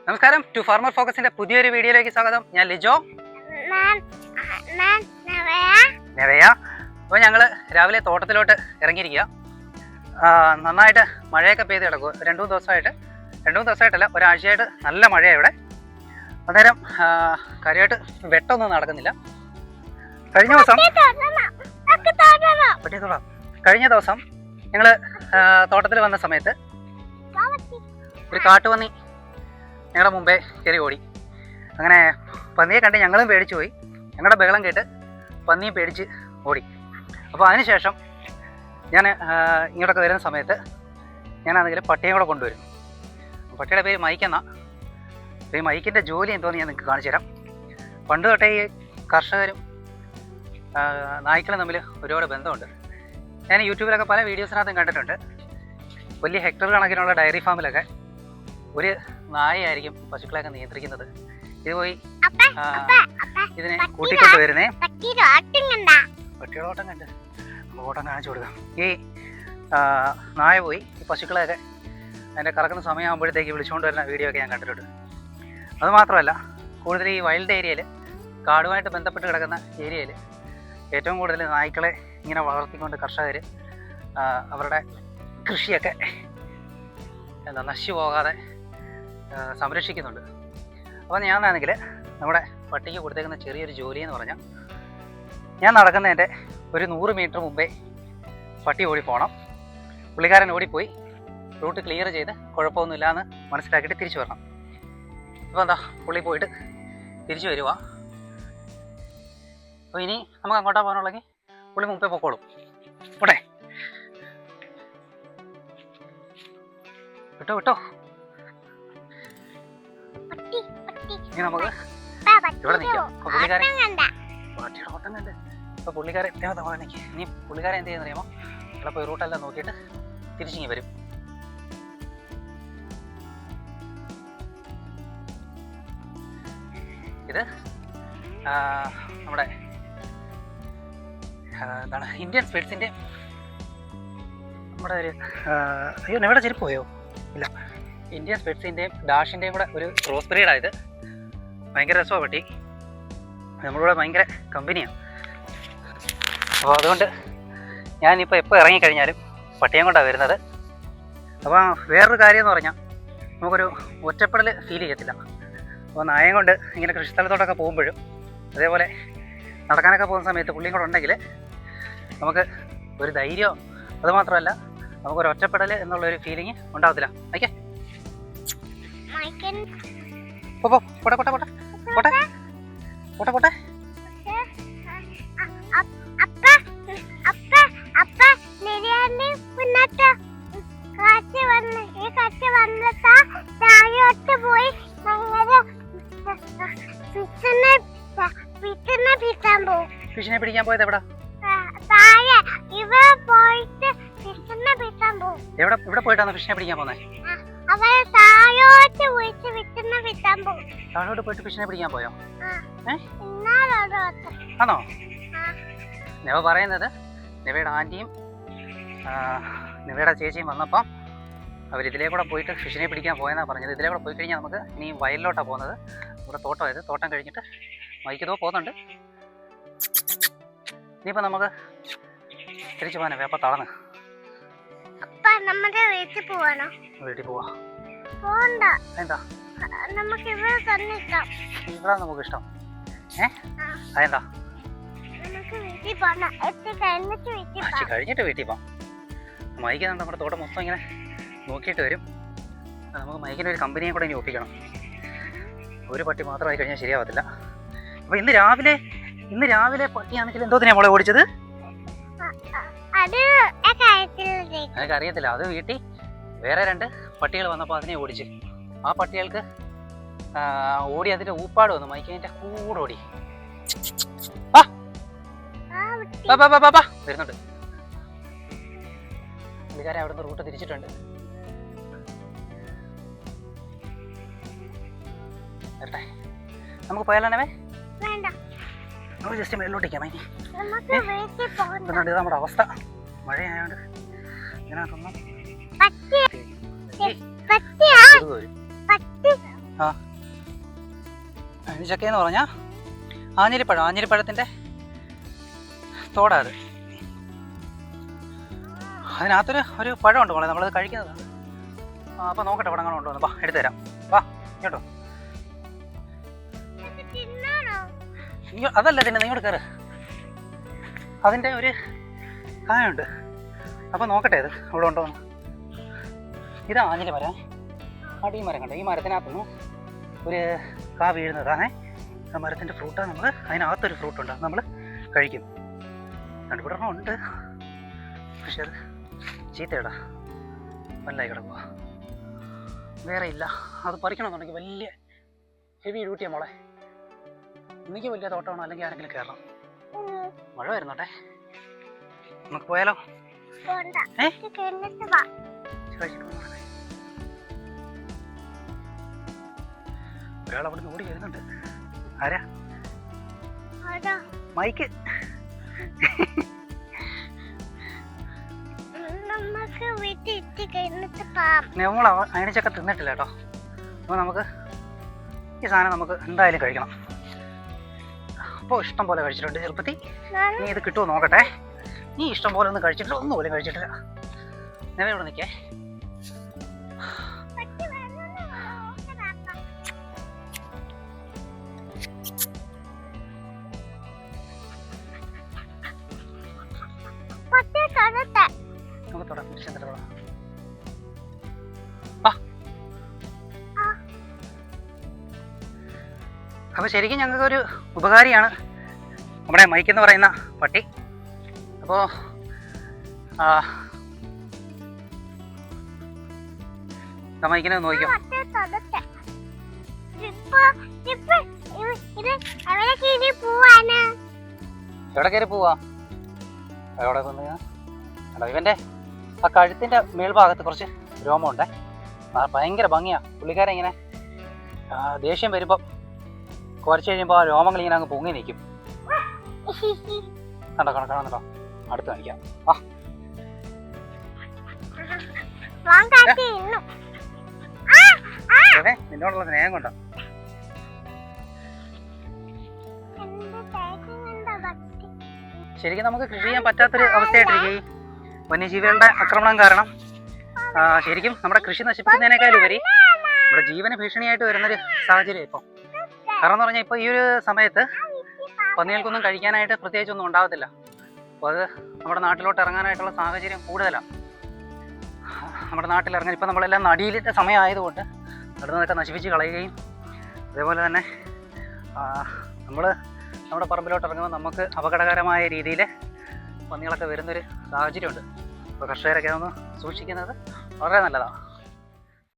നമസ്കാരം, to farmer ഫോക്കസിന്റെ പുതിയൊരു വീഡിയോയിലേക്ക് സ്വാഗതം. ഞാൻ ലിജോ. അപ്പോൾ ഞങ്ങള് രാവിലെ തോട്ടത്തിലോട്ട് ഇറങ്ങിയിരിക്കുക. നന്നായിട്ട് മഴയൊക്കെ പെയ്ത് കിടക്കും. രണ്ടു മൂന്ന് ദിവസമായിട്ടല്ല, ഒരാഴ്ചയായിട്ട് നല്ല മഴയാണ് ഇവിടെ. അന്നേരം കാര്യമായിട്ട് വെട്ടൊന്നും നടക്കുന്നില്ല. കഴിഞ്ഞ ദിവസം ഞങ്ങൾ തോട്ടത്തിൽ വന്ന സമയത്ത് ഒരു കാട്ടുപന്നി ഞങ്ങളുടെ മുമ്പേ കയറി ഓടി. അങ്ങനെ പന്നിയെ കണ്ട് ഞങ്ങളും പേടിച്ചു പോയി. ഞങ്ങളുടെ ബഹളം കേട്ട് പന്നിയെ പേടിച്ച് ഓടി. അപ്പോൾ അതിനുശേഷം ഞാൻ ഇങ്ങോട്ടൊക്കെ വരുന്ന സമയത്ത് ഞാനാണെങ്കിൽ പട്ടിയെ കൂടെ കൊണ്ടുവരും. പട്ടിയുടെ പേര് മൈക്കെന്നാ. ഈ മൈക്കിൻ്റെ ജോലി എന്തോന്ന് ഞാൻ നിങ്ങൾക്ക് കാണിച്ചു തരാം. പണ്ട് തൊട്ടേ ഈ കർഷകരും നായ്ക്കളും തമ്മിൽ ഒരുപാട് ബന്ധമുണ്ട്. ഞാൻ യൂട്യൂബിലൊക്കെ പല വീഡിയോസിനകത്തും കണ്ടിട്ടുണ്ട്. വലിയ ഹെക്ടർ കണക്കിനുള്ള ഡയറി ഫാമിലൊക്കെ ഒരു നായയായിരിക്കും പശുക്കളെയൊക്കെ നിയന്ത്രിക്കുന്നത്. ഇത് പോയി ഇതിനെ കൂട്ടിക്കൊണ്ട് വരുന്നേ. പട്ടിയുടെ ഓട്ടം കണ്ട് നമുക്ക് ഓട്ടം കാണിച്ചു കൊടുക്കാം. ഈ നായ പോയി ഈ പശുക്കളെയൊക്കെ അതിൻ്റെ കറക്കുന്ന സമയമാകുമ്പോഴത്തേക്ക് വിളിച്ചുകൊണ്ട് വരുന്ന വീഡിയോ ഒക്കെ ഞാൻ കണ്ടിട്ടുണ്ട്. അതുമാത്രമല്ല, കൂടുതൽ ഈ വൈൽഡ് ഏരിയയിൽ, കാടുമായിട്ട് ബന്ധപ്പെട്ട് കിടക്കുന്ന ഏരിയയിൽ ഏറ്റവും കൂടുതൽ നായ്ക്കളെ ഇങ്ങനെ വളർത്തിക്കൊണ്ട് കർഷകർ അവരുടെ കൃഷിയൊക്കെ നശിച്ചു പോകാതെ സംരക്ഷിക്കുന്നുണ്ട്. അപ്പോൾ ഞാനാണെങ്കിൽ നമ്മുടെ പട്ടിക്ക് കൊടുത്തേക്കുന്ന ചെറിയൊരു ജോലി എന്ന് പറഞ്ഞാൽ, ഞാൻ നടക്കുന്നതിൻ്റെ ഒരു 100 മീറ്റർ മുമ്പേ പട്ടി ഓടിപ്പോകണം. പുള്ളിക്കാരൻ ഓടിപ്പോയി റൂട്ട് ക്ലിയർ ചെയ്ത് കുഴപ്പമൊന്നുമില്ല എന്ന് മനസ്സിലാക്കിയിട്ട് തിരിച്ചു വരണം. ഇപ്പോൾ എന്താ പുള്ളി പോയിട്ട് തിരിച്ചു വരുക. അപ്പോൾ ഇനി നമുക്ക് അങ്ങോട്ടാ പോകാനുള്ളെങ്കിൽ പുള്ളി മുമ്പേ പൊക്കോളും. പോട്ടെ, വിട്ടോ. ഇനി നമുക്ക് ഇവിടെ നിൽക്കാം. അപ്പോൾ പട്ടിയുടെ ഓട്ടം കണ്ട് ഇപ്പോൾ പുള്ളിക്കാരൻ ഇനി പുള്ളിക്കാരൻ എന്ത് ചെയ്യുന്ന അറിയാമോ? ഇവിടെ പോയി റൂട്ടെല്ലാം നോക്കിയിട്ട് തിരിച്ചിങ്ങി വരും. ഇത് നമ്മുടെ എന്താണ് ഇന്ത്യൻ സ്പെറ്റ്സിൻ്റെ നമ്മുടെ ഒരു എവിടെ ചെരുപ്പ് പോയോ? ഇല്ല, ഇന്ത്യൻ സ്പെറ്റ്സിൻ്റെയും ഡാഷിൻ്റെയും കൂടെ ഒരു ക്രോസ് ബ്രീഡായത്. ഭയങ്കര രസമാണ് പട്ടി, നമ്മളിവിടെ ഭയങ്കര കമ്പനിയാണ്. അപ്പോൾ അതുകൊണ്ട് ഞാനിപ്പോൾ എപ്പോൾ ഇറങ്ങിക്കഴിഞ്ഞാലും പട്ടിയെ കൊണ്ടാണ് വരുന്നത്. അപ്പോൾ വേറൊരു കാര്യം എന്ന് പറഞ്ഞാൽ, നമുക്കൊരു ഒറ്റപ്പെടൽ ഫീൽ ചെയ്യത്തില്ല. അപ്പോൾ നായം കൊണ്ട് ഇങ്ങനെ കൃഷിസ്ഥലത്തോട്ടൊക്കെ പോകുമ്പോഴും അതേപോലെ നടക്കാനൊക്കെ പോകുന്ന സമയത്ത് പുള്ളിയും കൂടെ ഉണ്ടെങ്കിൽ നമുക്ക് ഒരു ധൈര്യം, അതുമാത്രമല്ല നമുക്കൊരു ഒറ്റപ്പെടൽ എന്നുള്ളൊരു ഫീലിംഗ് ഉണ്ടാകത്തില്ല. ഓക്കെ, പോട്ടെ. ഫിഷിനെ പിടിക്കാൻ പോയത് എവിടെ? ഇവിടെ പോയിട്ടാണ് ഫിഷിനെ പിടിക്കാൻ പോകുന്നത്. താഴോട്ട് പോയിട്ട് ഫിഷിനെ പിടിക്കാൻ പോയോ? ആണോ? നെവ പറയുന്നത് നെവയുടെ ആൻറ്റിയും നെവയുടെ ചേച്ചിയും വന്നപ്പം അവരിതിലേ കൂടെ പോയിട്ട് ഫിഷിനെ പിടിക്കാൻ പോയെന്നാണ് പറഞ്ഞത്. ഇതിലേ കൂടെ പോയി കഴിഞ്ഞാൽ നമുക്ക് ഇനി വയലിലോട്ടാണ് പോകുന്നത്. ഇവിടെ തോട്ടമായത്, തോട്ടം കഴിഞ്ഞിട്ട് മൈക്കിതോ പോകുന്നുണ്ട്. ഇനിയിപ്പോൾ നമുക്ക് തിരിച്ചു പോകാനേ. വേപ്പ തളന്ന് വീട്ടിൽ പോവാ. എന്താ ഇവിടെ നമുക്ക് ഇഷ്ടം? അതെന്താ? കഴിഞ്ഞിട്ട് വീട്ടിൽ പോവാം. മൈക്ക് നമ്മുടെ തോട്ടം മൊത്തം ഇങ്ങനെ നോക്കിയിട്ട് വരും. നമുക്ക് മൈക്കിൻ്റെ ഒരു കമ്പനിയെ കൂടെ ഇനി ഒപ്പിക്കണം. ഒരു പട്ടി മാത്രമായി കഴിഞ്ഞാൽ ശരിയാവത്തില്ല. അപ്പോൾ ഇന്ന് രാവിലെ പട്ടിയാണെങ്കിൽ എന്തോത്തിനാണ് മോളെ ഓടിച്ചത്? എനിക്ക് അറിയത്തില്ല. അത് വീട്ടിൽ വേറെ 2 പട്ടികൾ വന്നപ്പോൾ അതിനെ ഓടിച്ച്. ആ പട്ടികൾക്ക് ഓടി അതിൻ്റെ ഊപ്പാട് വന്നു. മൈക്കിൻ്റെ കൂടെ ഓടി. വരുന്നുണ്ട് പുള്ളിക്കാരെ. അവിടുന്ന് റൂട്ട് തിരിച്ചിട്ടുണ്ട്. വരട്ടെ, നമുക്ക് പോയാലാണേ. നമുക്ക് ജസ്റ്റ് മേലോട്ടിരിക്കാം. ഇതാണ് നമ്മുടെ അവസ്ഥ. മഴയായോണ്ട് ഇതിനകത്തൊന്നും ആ അഴിച്ചക്കയെന്ന് പറഞ്ഞാൽ ആഞ്ഞിലിപ്പഴത്തിൻ്റെ തോടാ അത്. അതിനകത്തൊരു പഴമുണ്ട് മോളെ, നമ്മളത് കഴിക്കുന്നതാണ്. അപ്പോൾ നോക്കട്ടെ പടങ്ങൾ കൊണ്ടുവന്നു. വാ എടുത്തു തരാം, വാ കേട്ടോ. അതല്ല തിന്നെ, നീ ഇങ്ങോട്ട് കയറ്. അതിൻ്റെ ഒരു കായുണ്ട്, അപ്പോൾ നോക്കട്ടെ ഇത് ഇവിടെ ഉണ്ടോ എന്ന്. ഇത് ആഞ്ഞിലി മരം. ഈ മരം കണ്ടോ, ഈ മരത്തിനകത്തുനിന്ന് ഒരു കാ വീഴുന്നതാണേ. ആ മരത്തിൻ്റെ ഫ്രൂട്ടാണ് നമ്മൾ, അതിനകത്തൊരു ഫ്രൂട്ടുണ്ട്, അത് നമ്മൾ കഴിക്കും. രണ്ടുകൂടെണ്ണം ഉണ്ട്, പക്ഷെ അത് ചീത്തയടാ, നല്ലായി കിടക്കുക. വേറെ ഇല്ല. അത് പറിക്കണമെന്നുണ്ടെങ്കിൽ വലിയ ഹെവി ഡ്യൂട്ടിയാ മോളെ. എനിക്ക് വലിയ തോട്ടമാണോ, അല്ലെങ്കിൽ ആരെങ്കിലും കയറണം. മഴ വരുന്നോട്ടെ, നമുക്ക് പോയാലോ? ഒരാൾ അവിടെ നിന്ന് ഓടി വരുന്നുണ്ട്. ആരാ? മൈക്ക്. നമ്മൾ അയണിച്ചൊക്കെ തിന്നിട്ടില്ല കേട്ടോ. അപ്പോൾ നമുക്ക് ഈ സാധനം നമുക്ക് എന്തായാലും കഴിക്കണം. അപ്പോൾ ഇഷ്ടം പോലെ കഴിച്ചിട്ടുണ്ട് ചെറുപ്പത്തി. നീ ഇത് കിട്ടുമോ നോക്കട്ടെ. നീ ഇഷ്ടം പോലെ ഒന്നും കഴിച്ചിട്ടില്ല, ഒന്നുപോലും കഴിച്ചിട്ടില്ല. ഞാൻ ഇവിടെ നിൽക്കേ. നമുക്ക് തൊടാം, തിരിച്ചെന്നിട്ട് തൊടാം. അപ്പോൾ ശരിക്കും ഞങ്ങൾക്കൊരു ഉപകാരിയാണ് നമ്മുടെ മൈക്കെന്ന് പറയുന്ന പട്ടി. അപ്പോൾ മൈക്കിനെ നോക്കിക്കോ. എവിടെ കയറി പോവാ? എവിടെ വന്ന് അല്ല, ഇവൻ്റെ ആ കഴുത്തിൻ്റെ മേൽഭാഗത്ത് കുറച്ച് രോമമുണ്ടേ. ഭയങ്കര ഭംഗിയാണ്. പുള്ളിക്കാരൻ ഇങ്ങനെ ദേഷ്യം വരുമ്പം കുറച്ച് കഴിയുമ്പോൾ ആ രോമങ്ങൾ ഇങ്ങനെ അങ്ങ് പൊങ്ങി നിൽക്കും. കണ്ടോ കാണുന്നുണ്ടോ? അടുത്ത് കാണിക്കാം. നിന്നോടുള്ള സ്നേഹം കൊണ്ടോ? ശരിക്കും നമുക്ക് കൃഷി ചെയ്യാൻ പറ്റാത്തൊരു അവസ്ഥയായിട്ടിരിക്കും ഈ വന്യജീവികളുടെ ആക്രമണം കാരണം. ശരിക്കും നമ്മുടെ കൃഷി നശിപ്പിക്കുന്നതിനേക്കാൾ ഉപരി നമ്മുടെ ജീവന് ഭീഷണിയായിട്ട് വരുന്നൊരു സാഹചര്യം ഇപ്പോൾ. കാരണം എന്ന് പറഞ്ഞാൽ ഇപ്പോൾ ഈ ഒരു സമയത്ത് പന്നികൾക്കൊന്നും കഴിക്കാനായിട്ട് പ്രത്യേകിച്ചൊന്നും ഉണ്ടാകത്തില്ല. അപ്പോൾ അത് നമ്മുടെ നാട്ടിലോട്ട് ഇറങ്ങാനായിട്ടുള്ള സാഹചര്യം കൂടുതലാണ്. നമ്മുടെ നാട്ടിലിറങ്ങാൻ ഇപ്പോൾ നമ്മളെല്ലാം നടിയിലിട്ട സമയമായതുകൊണ്ട് നടുന്നതൊക്കെ നശിപ്പിച്ച് കളയുകയും അതേപോലെ തന്നെ നമ്മൾ നമ്മുടെ പറമ്പിലോട്ട് ഇറങ്ങുമ്പോൾ നമുക്ക് അപകടകരമായ രീതിയിൽ പന്നികളൊക്കെ വരുന്നൊരു സാഹചര്യമുണ്ട്. അപ്പോൾ കർഷകരൊക്കെ ഒന്ന് സൂക്ഷിക്കുന്നത് വളരെ നല്ലതാണ്.